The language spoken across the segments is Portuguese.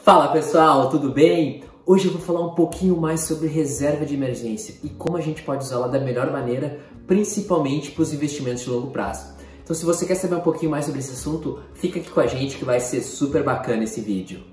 Fala pessoal, tudo bem? Hoje eu vou falar um pouquinho mais sobre reserva de emergência e como a gente pode usá-la da melhor maneira, principalmente para os investimentos de longo prazo. Então se você quer saber um pouquinho mais sobre esse assunto, fica aqui com a gente que vai ser super bacana esse vídeo.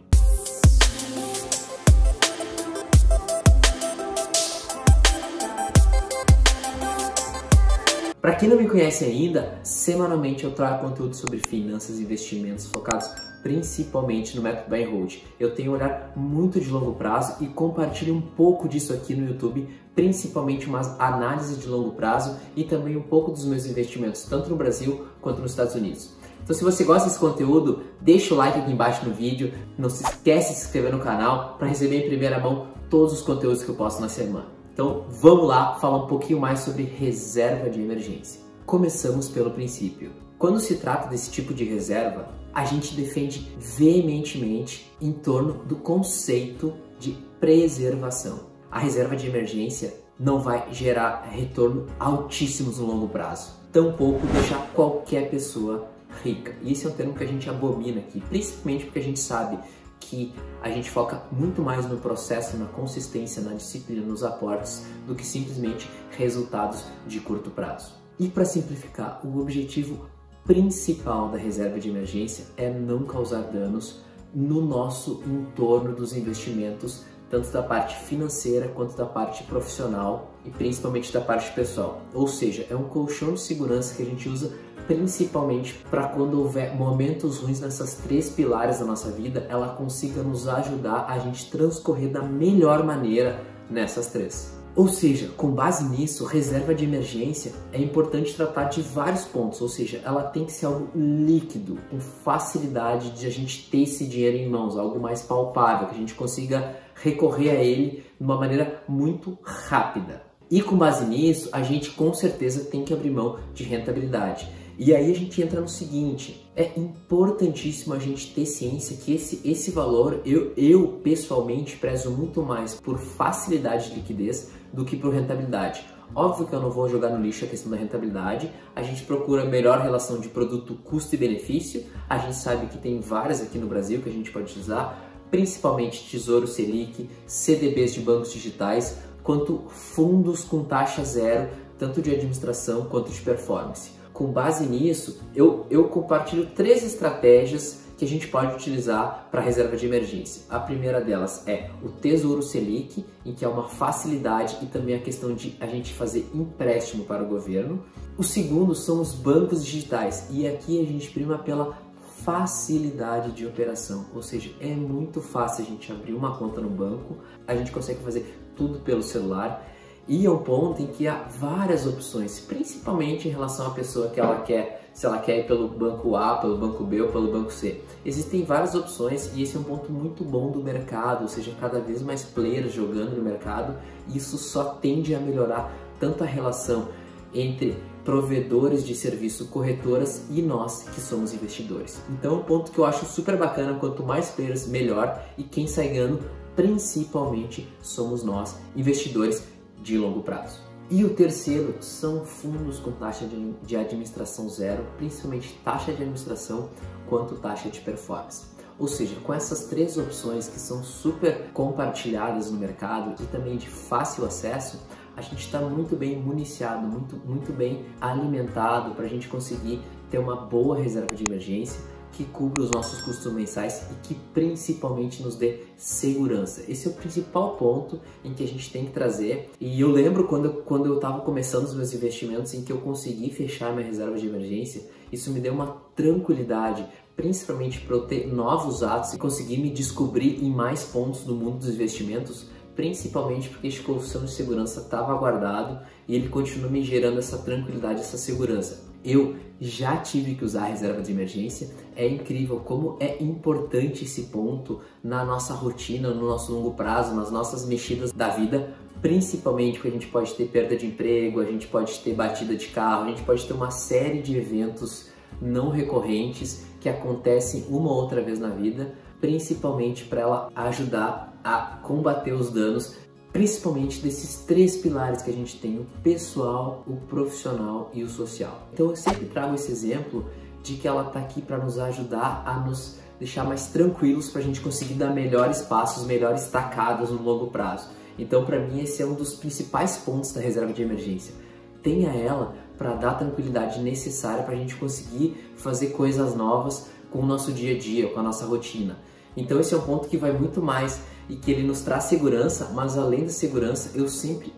Para quem não me conhece ainda, semanalmente eu trago conteúdo sobre finanças e investimentos focados principalmente no método Buy and Hold. Eu tenho um olhar muito de longo prazo e compartilho um pouco disso aqui no YouTube, principalmente umas análises de longo prazo e também um pouco dos meus investimentos, tanto no Brasil quanto nos Estados Unidos. Então se você gosta desse conteúdo, deixa o like aqui embaixo no vídeo, não se esquece de se inscrever no canal para receber em primeira mão todos os conteúdos que eu posto na semana. Então vamos lá falar um pouquinho mais sobre reserva de emergência. Começamos pelo princípio. Quando se trata desse tipo de reserva, a gente defende veementemente em torno do conceito de preservação. A reserva de emergência não vai gerar retorno altíssimos no longo prazo, tampouco deixar qualquer pessoa rica. E esse é um termo que a gente abomina aqui, principalmente porque a gente sabe que a gente foca muito mais no processo, na consistência, na disciplina, nos aportes, do que simplesmente resultados de curto prazo. E para simplificar, o objetivo principal da reserva de emergência é não causar danos no nosso entorno dos investimentos, tanto da parte financeira quanto da parte profissional e principalmente da parte pessoal. Ou seja, é um colchão de segurança que a gente usa principalmente para quando houver momentos ruins nessas três pilares da nossa vida, ela consiga nos ajudar a gente transcorrer da melhor maneira nessas três. Ou seja, com base nisso, reserva de emergência é importante tratar de vários pontos, ou seja, ela tem que ser algo líquido, com facilidade de a gente ter esse dinheiro em mãos, algo mais palpável, que a gente consiga recorrer a ele de uma maneira muito rápida. E com base nisso, a gente com certeza tem que abrir mão de rentabilidade. E aí a gente entra no seguinte, é importantíssimo a gente ter ciência que esse valor, eu pessoalmente prezo muito mais por facilidade de liquidez do que por rentabilidade. Óbvio que eu não vou jogar no lixo a questão da rentabilidade, a gente procura melhor relação de produto custo e benefício, a gente sabe que tem várias aqui no Brasil que a gente pode utilizar, principalmente Tesouro Selic, CDBs de bancos digitais, quanto fundos com taxa zero, tanto de administração quanto de performance. Com base nisso, eu compartilho três estratégias que a gente pode utilizar para reserva de emergência. A primeira delas é o Tesouro Selic, em que é uma facilidade e também a questão de a gente fazer empréstimo para o governo. O segundo são os bancos digitais, e aqui a gente prima pela facilidade de operação, ou seja, é muito fácil a gente abrir uma conta no banco, a gente consegue fazer tudo pelo celular. E é um ponto em que há várias opções, principalmente em relação à pessoa que ela quer, se ela quer ir pelo banco A, pelo banco B ou pelo banco C. Existem várias opções e esse é um ponto muito bom do mercado, ou seja, cada vez mais players jogando no mercado, e isso só tende a melhorar tanto a relação entre provedores de serviço, corretoras e nós que somos investidores. Então é um ponto que eu acho super bacana, quanto mais players melhor, e quem sai ganhando principalmente somos nós, investidores de longo prazo. E o terceiro são fundos com taxa de administração zero, principalmente taxa de administração quanto taxa de performance. Ou seja, com essas três opções que são super compartilhadas no mercado e também de fácil acesso, a gente está muito bem municiado, muito bem alimentado para a gente conseguir ter uma boa reserva de emergência que cubra os nossos custos mensais e que principalmente nos dê segurança. Esse é o principal ponto em que a gente tem que trazer. E eu lembro quando eu estava começando os meus investimentos, em que eu consegui fechar minha reserva de emergência, isso me deu uma tranquilidade, principalmente para eu ter novos atos e conseguir me descobrir em mais pontos do mundo dos investimentos, principalmente porque esse colchão de segurança estava guardado e ele continua me gerando essa tranquilidade, essa segurança. Eu já tive que usar a reserva de emergência, é incrível como é importante esse ponto na nossa rotina, no nosso longo prazo, nas nossas mexidas da vida, principalmente porque a gente pode ter perda de emprego, a gente pode ter batida de carro, a gente pode ter uma série de eventos não recorrentes que acontecem uma ou outra vez na vida, principalmente para ela ajudar a combater os danos, principalmente desses três pilares que a gente tem: o pessoal, o profissional e o social. Então eu sempre trago esse exemplo de que ela está aqui para nos ajudar a nos deixar mais tranquilos para a gente conseguir dar melhores passos, melhores tacadas no longo prazo. Então, para mim, esse é um dos principais pontos da reserva de emergência. Tenha ela para dar a tranquilidade necessária para a gente conseguir fazer coisas novas com o nosso dia a dia, com a nossa rotina. Então, esse é um ponto que vai muito mais e que ele nos traz segurança, mas além da segurança,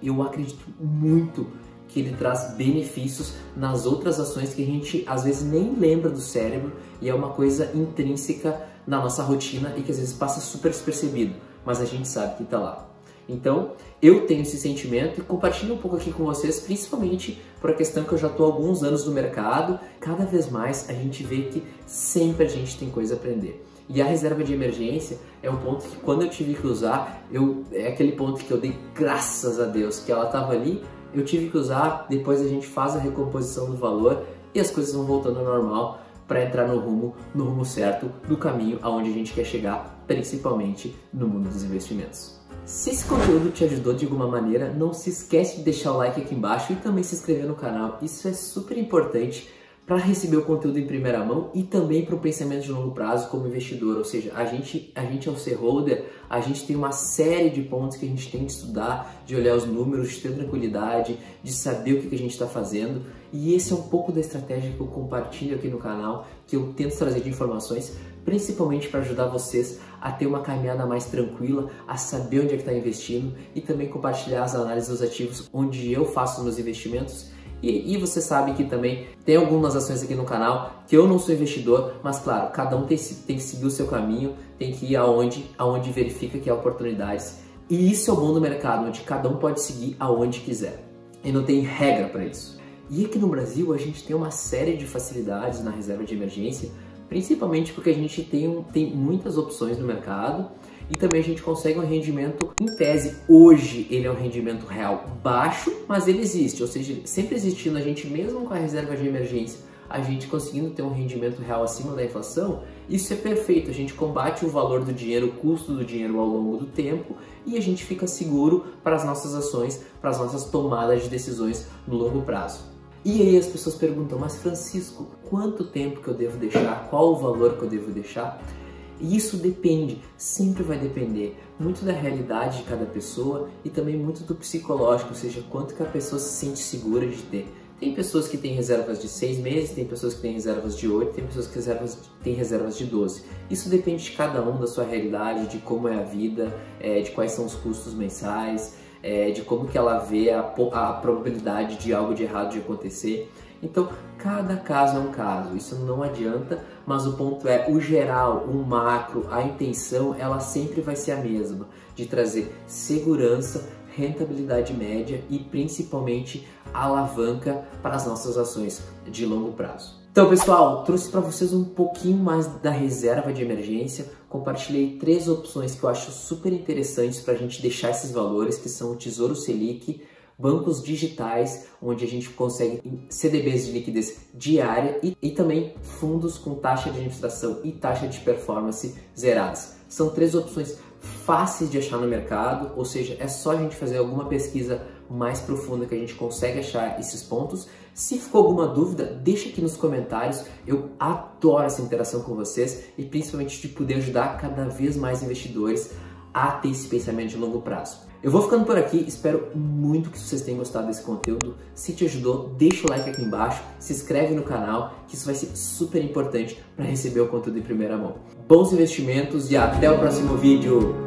eu acredito muito que ele traz benefícios nas outras ações que a gente às vezes nem lembra do cérebro e é uma coisa intrínseca na nossa rotina e que às vezes passa super despercebido, mas a gente sabe que está lá. Então, eu tenho esse sentimento e compartilho um pouco aqui com vocês, principalmente por a questão que eu já estou há alguns anos no mercado. Cada vez mais a gente vê que sempre a gente tem coisa a aprender. E a reserva de emergência é um ponto que quando eu tive que usar, é aquele ponto que eu dei graças a Deus que ela estava ali, eu tive que usar, depois a gente faz a recomposição do valor e as coisas vão voltando ao normal para entrar no rumo certo do caminho aonde a gente quer chegar, principalmente no mundo dos investimentos. Se esse conteúdo te ajudou de alguma maneira, não se esquece de deixar o like aqui embaixo e também se inscrever no canal. Isso é super importante para receber o conteúdo em primeira mão e também para o pensamento de longo prazo como investidor. Ou seja, a gente é um shareholder, a gente tem uma série de pontos que a gente tem que estudar, de olhar os números, de ter tranquilidade, de saber o que a gente está fazendo. E esse é um pouco da estratégia que eu compartilho aqui no canal, que eu tento trazer de informações, principalmente para ajudar vocês a ter uma caminhada mais tranquila, a saber onde é que está investindo e também compartilhar as análises dos ativos onde eu faço os meus investimentos. E você sabe que também tem algumas ações aqui no canal que eu não sou investidor, mas claro, cada um tem que seguir o seu caminho, tem que ir aonde verifica que há oportunidades. E isso é o bom do mercado, onde cada um pode seguir aonde quiser. E não tem regra para isso. E aqui no Brasil a gente tem uma série de facilidades na reserva de emergência, principalmente porque a gente tem muitas opções no mercado e também a gente consegue um rendimento, em tese, hoje ele é um rendimento real baixo, mas ele existe, ou seja, sempre existindo a gente mesmo com a reserva de emergência, a gente conseguindo ter um rendimento real acima da inflação, isso é perfeito, a gente combate o valor do dinheiro, o custo do dinheiro ao longo do tempo e a gente fica seguro para as nossas ações, para as nossas tomadas de decisões no longo prazo. E aí as pessoas perguntam, mas Francisco, quanto tempo que eu devo deixar? Qual o valor que eu devo deixar? E isso depende, sempre vai depender muito da realidade de cada pessoa e também muito do psicológico, ou seja, quanto que a pessoa se sente segura de ter. Tem pessoas que têm reservas de 6 meses, tem pessoas que têm reservas de 8, tem pessoas que têm reservas de 12. Isso depende de cada um, da sua realidade, de como é a vida, de quais são os custos mensais, de como que ela vê a probabilidade de algo de errado de acontecer. Então, cada caso é um caso, isso não adianta, mas o ponto é, o geral, o macro, a intenção, ela sempre vai ser a mesma, de trazer segurança, rentabilidade média e principalmente alavanca para as nossas ações de longo prazo. Então, pessoal, trouxe para vocês um pouquinho mais da reserva de emergência, compartilhei 3 opções que eu acho super interessantes para a gente deixar esses valores, que são o Tesouro Selic, bancos digitais, onde a gente consegue CDBs de liquidez diária e também fundos com taxa de administração e taxa de performance zeradas. São 3 opções fáceis de achar no mercado, ou seja, é só a gente fazer alguma pesquisa mais profunda que a gente consegue achar esses pontos. Se ficou alguma dúvida, deixa aqui nos comentários, eu adoro essa interação com vocês e principalmente de poder ajudar cada vez mais investidores a ter esse pensamento de longo prazo. Eu vou ficando por aqui, espero muito que vocês tenham gostado desse conteúdo. Se te ajudou, deixa o like aqui embaixo, se inscreve no canal, que isso vai ser super importante para receber o conteúdo em primeira mão. Bons investimentos e até o próximo vídeo!